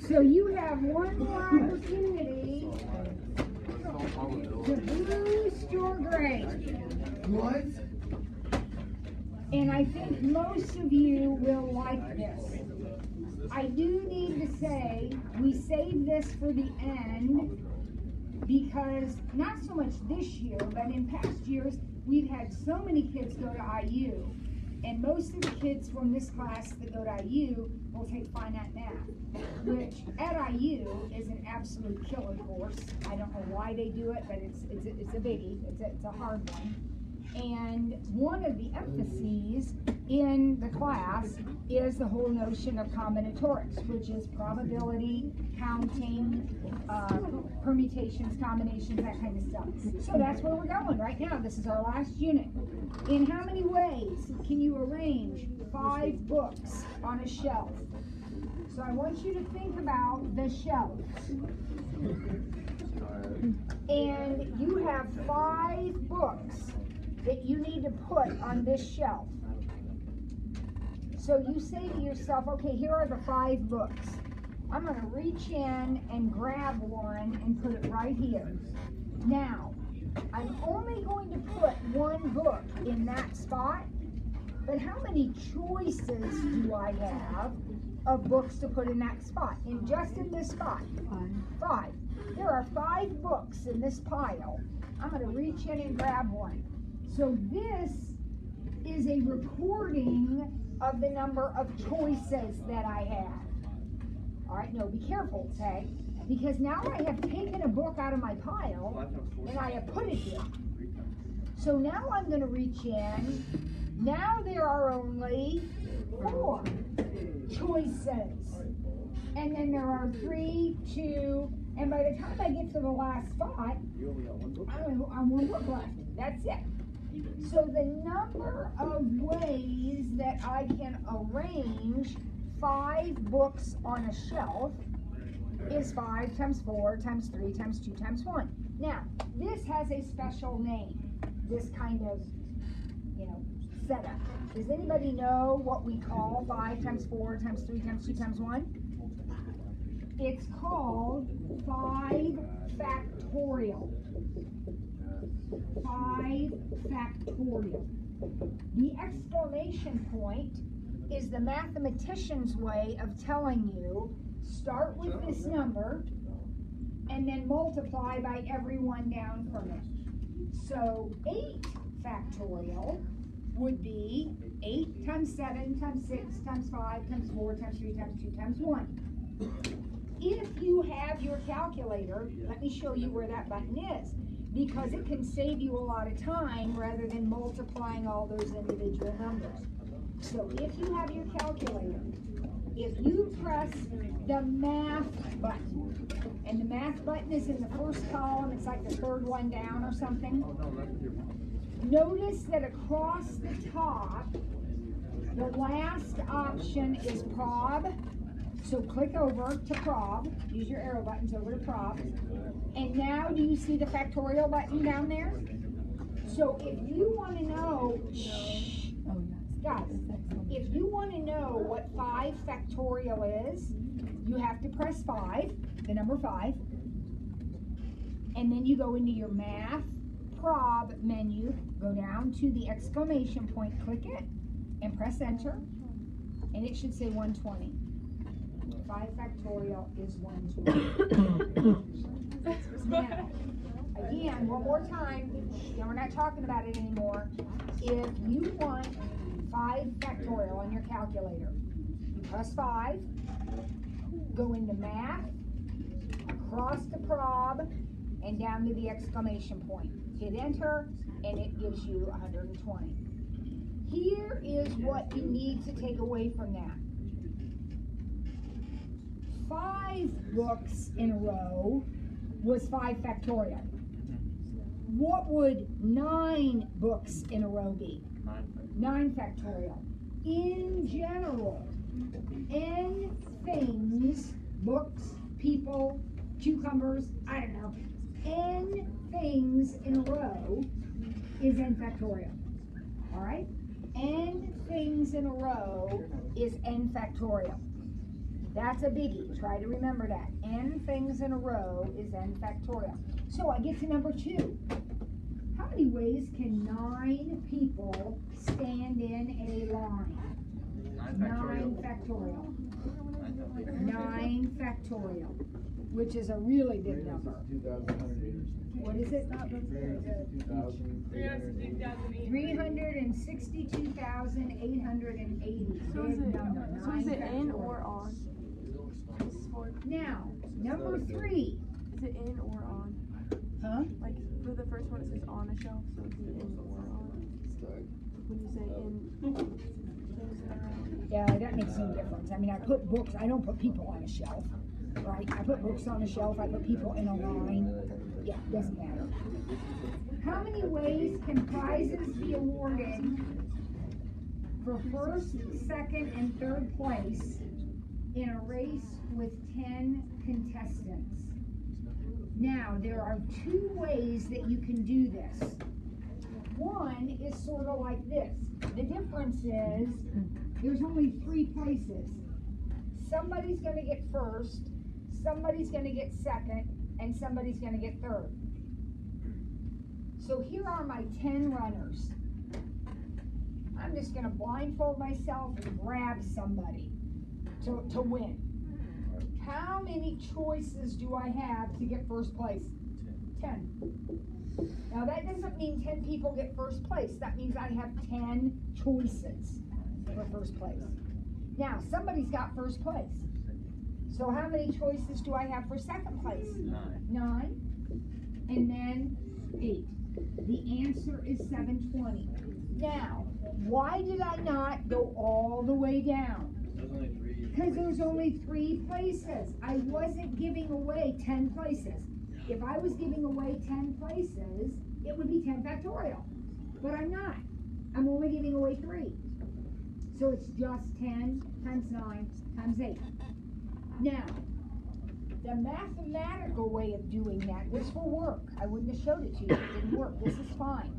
So you have one more opportunity to boost your grade. What? And I think most of you will like this. I do need to say, we saved this for the end because not so much this year, but in past years, we've had so many kids go to IU. And most of the kids from this class that go to IU will take finite math, which at IU is an absolute killer course. I don't know why they do it, but it's a biggie. It's a hard one. And one of the emphases in the class is the whole notion of combinatorics, which is probability, counting, permutations, combinations, that kind of stuff. So that's where we're going right now. This is our last unit. In how many ways can you arrange 5 books on a shelf? So I want you to think about the shelf. And you have 5 books that you need to put on this shelf. So you say to yourself, okay, here are the 5 books. I'm going to reach in and grab one and put it right here. Now, I'm only going to put one book in that spot, but how many choices do I have of books to put in that spot? Just in this spot? 5. There are 5 books in this pile. I'm going to reach in and grab one. So this is a recording of the number of choices that I have. All right, no, be careful, okay? Because now I have taken a book out of my pile and I have put it here. So now I'm going to reach in. Now there are only 4 choices. And then there are 3, 2, and by the time I get to the last spot, I'm one book left. That's it. So the number of ways that I can arrange 5 books on a shelf is 5 times 4 times 3 times 2 times 1. Now, this has a special name, this kind of, setup. Does anybody know what we call 5 times 4 times 3 times 2 times 1? It's called 5 factorial. 5 factorial. The exclamation point is the mathematician's way of telling you, start with this number and then multiply by every one down from it. So 8 factorial would be 8 times 7 times 6 times 5 times 4 times 3 times 2 times 1. If you have your calculator, let me show you where that button is, because it can save you a lot of time rather than multiplying all those individual numbers. So if you have your calculator, if you press the math button, and the math button is in the first column, it's like the 3rd one down or something, notice that across the top, the last option is prob. So click over to prob, use your arrow buttons over to prob, and now do you see the factorial button down there? So if you want to know, guys, if you want to know what 5 factorial is, you have to press 5, the number 5, and then you go into your math prob menu, go down to the exclamation point, click it, and press enter, and it should say 120. 5 factorial is 120. Now, again, one more time, and we're not talking about it anymore. If you want 5 factorial on your calculator, you press 5, go into math, across the prob, and down to the exclamation point. Hit enter, and it gives you 120. Here is what you need to take away from that. 5 books in a row was 5 factorial. What would 9 books in a row be? 9 factorial. In general, n things, books, people, cucumbers, I don't know, n things in a row is n factorial. All right? N things in a row is n factorial. That's a biggie. Try to remember that. N things in a row is n factorial. So I get to number 2. How many ways can 9 people stand in a line? 9 factorial. 9 factorial, which is a really big number. What is it? 362,880. So is it in or on? Now, number 3. Is it in or on? Huh? Like for the first one it says on a shelf, so is it in or on? When you say in. Yeah, that makes no difference. I mean, I put books, I don't put people on a shelf, right? I put books on a shelf, I put people in a line. Yeah, doesn't matter. How many ways can prizes be awarded for first, second, and third place in a race with 10 contestants? Now, there are 2 ways that you can do this. One is sort of like this. The difference is there's only 3 places. Somebody's going to get first, somebody's going to get second, and somebody's going to get third. So here are my 10 runners. I'm just going to blindfold myself and grab somebody to win. How many choices do I have to get first place? 10. Now that doesn't mean 10 people get first place. That means I have 10 choices for first place. Now somebody's got first place. So how many choices do I have for second place? 9. And then 8. The answer is 720. Now, why did I not go all the way down? Because there's only 3 places. I wasn't giving away 10 places. If I was giving away 10 places, it would be 10 factorial. But I'm not. I'm only giving away 3. So it's just 10 times 9 times 8. Now, the mathematical way of doing that, this will work. I wouldn't have showed it to you if it didn't work. This is fine.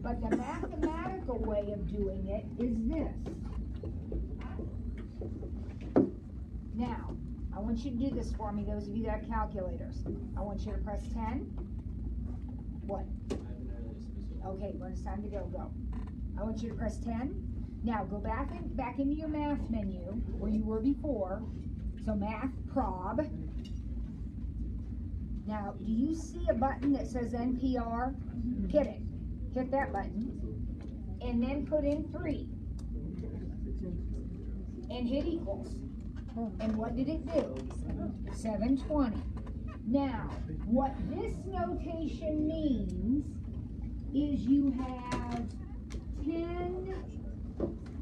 But the mathematical way of doing it is this. Now, I want you to do this for me, those of you that have calculators. I want you to press 10. What? Okay, when it's time to go, go. I want you to press 10. Now, go back into your math menu where you were before. So math prob. Now, do you see a button that says NPR? Hit it. Hit that button. And then put in 3. And hit equals. And what did it do? 720. Now, what this notation means is you have 10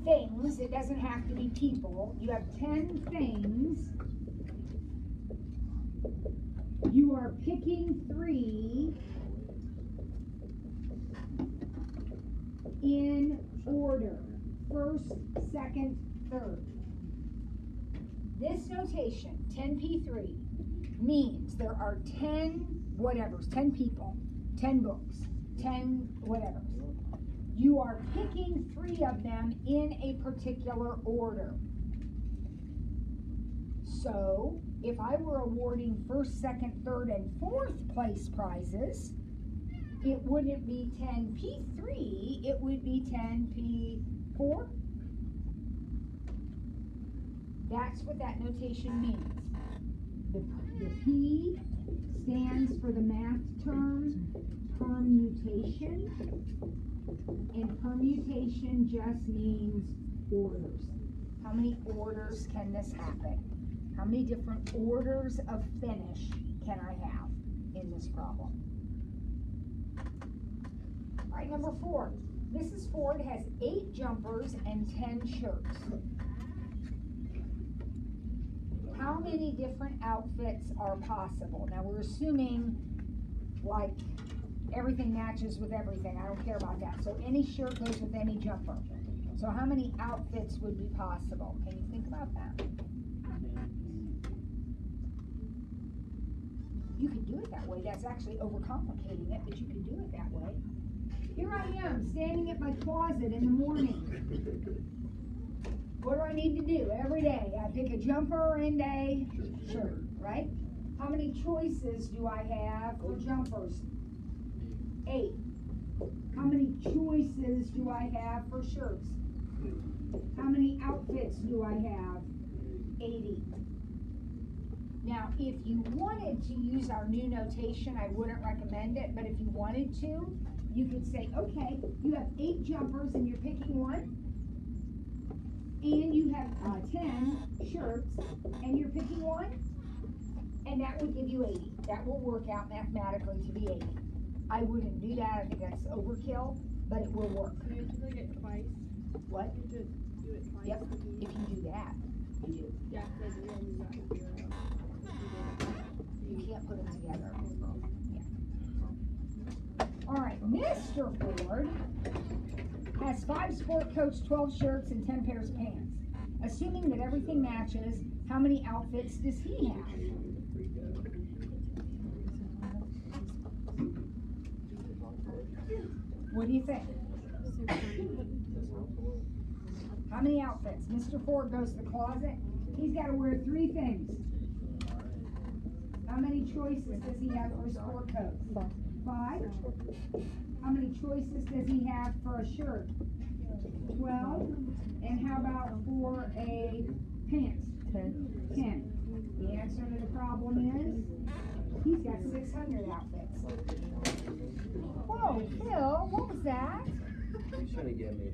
things. It doesn't have to be people. You have 10 things. You are picking 3 in order. First, second, third. This notation, 10P3, means there are 10 whatevers, 10 people, 10 books, 10 whatevers. You are picking 3 of them in a particular order. So, if I were awarding first, second, third, and fourth place prizes, it wouldn't be 10P3, it would be 10P4. That's what that notation means. The P stands for the math term permutation, and permutation just means orders. How many orders can this happen? How many different orders of finish can I have in this problem? All right, number 4. Mrs. Ford has 8 jumpers and 10 shirts. How many different outfits are possible? Now we're assuming like everything matches with everything. I don't care about that. So any shirt goes with any jumper. So how many outfits would be possible? Can you think about that? You could do it that way. That's actually overcomplicating it, but you could do it that way. Here I am, standing at my closet in the morning. What do I need to do every day? I pick a jumper and a shirt, right? How many choices do I have for jumpers? 8. How many choices do I have for shirts? How many outfits do I have? 80. Now, if you wanted to use our new notation, I wouldn't recommend it, but if you wanted to, you could say, okay, you have 8 jumpers and you're picking one, and you have 10 shirts and you're picking one, and that would give you 80. That will work out mathematically to be 80. I wouldn't do that. I think that's overkill, but it will work. You have to like it twice. What? You have to do it twice. Yep. If you do that, you do. Yeah, because you only got 0. You can't put them together. Yeah. All right, Mr. Ford has 5 sport coats, 12 shirts, and 10 pairs of pants. Assuming that everything matches, how many outfits does he have? What do you think? How many outfits? Mr. Ford goes to the closet. He's got to wear 3 things. How many choices does he have for a sport coat? 5. How many choices does he have for a shirt? 12. And how about for a pants? 10. The answer to the problem is he's got 600 outfits. Whoa, Phil, what was that? He's trying to get me.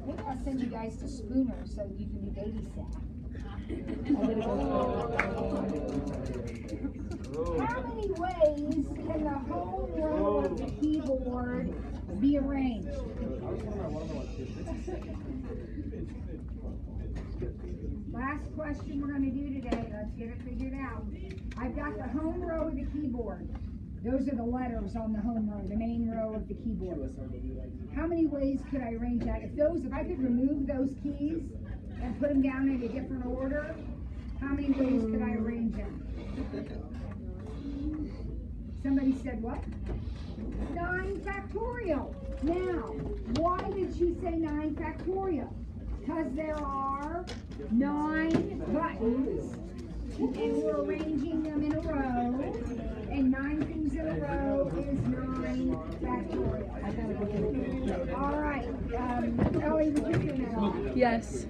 Maybe I'll send you guys to Spooner so you can be babysat. How many ways can the home row of the keyboard be arranged? Last question we're going to do today. Let's get it figured out. I've got the home row of the keyboard. Those are the letters on the home row, the main row of the keyboard. How many ways could I arrange that? If I could remove those keys and put them down in a different order, how many ways could I arrange them? Somebody said what? 9 factorial. Now, why did she say 9 factorial? Because there are 9 buttons, and we're arranging them in a row, and 9 things in a row is 9 factorial. All right, Ellie, would you turn that off? Yes.